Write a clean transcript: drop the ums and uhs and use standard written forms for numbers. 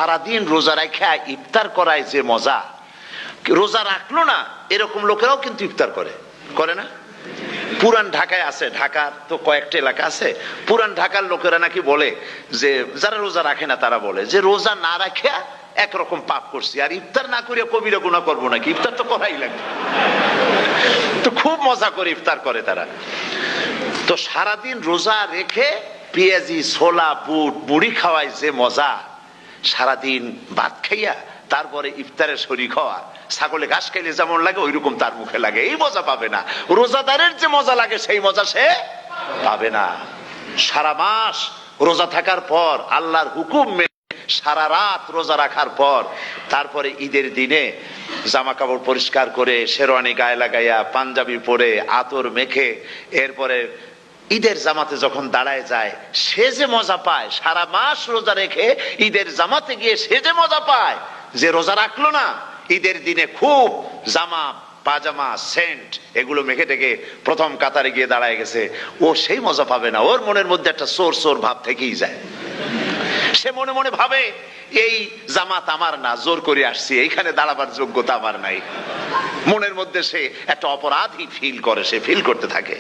সারাদিন রোজা রাখা ইফতার করায় যে মজা, রোজা রাখলো না এরকম লোকেরাও কিন্তু ইফতার করে, করে না? পুরান ঢাকায় আছে, ঢাকার তো কয়েকটা এলাকা আছে, পুরান ঢাকার লোকেরা নাকি বলে যে যারা রোজা রাখে না তারা বলে যে রোজা না রাখা একরকম পাপ করছি, আর ইফতার না করিয়া কবিরা গুনাহ করবো নাকি, ইফতার তো করাই লাগবে। তো খুব মজা করে ইফতার করে তারা। তো সারাদিন রোজা রেখে পেঁয়াজি ছোলা বুট মুড়ি খাওয়ায় যে মজা, সারাদিন ভাত খাইয়া তারপরে ইফতারের শরীক হওয়া, ছাগলে ঘাস খাইলে যেমন লাগে ওইরকম তার মুখে লাগে, এই মজা পাবে না। রোজাদারের যে মজা লাগে সেই মজা সে পাবে না। সারা মাস রোজা থাকার পর, আল্লাহর হুকুম মেনে সারা রাত রোজা রাখার পর, তারপরে ঈদের দিনে জামা কাপড় পরিষ্কার করে শেরওয়ানি গায়ে লাগাইয়া পাঞ্জাবি পরে আতর মেখে এরপরে ঈদের জামাতে যখন দাঁড়ায় যায়, সে যে মজা পায়, সারা মাস রোজা রেখে ঈদের জামাতে গিয়ে সে যে মজা পায়, যে রোজা রাখলো না ঈদের দিনে খুব জামা পাজামা সেন্ট এগুলো মেখে টেকে প্রথম কাতারে গিয়ে দাঁড়ায় গেছে, ও সেই মজা পাবে না। ওর মনের মধ্যে একটা চোর চোর ভাব থেকেই যায়। সে মনে মনে ভাবে এই জামাত আমার না, জোর করে আসছি, এইখানে দাঁড়াবার যোগ্যতা আমার নাই। মনের মধ্যে সে একটা অপরাধী ফিল করে, সে ফিল করতে থাকে।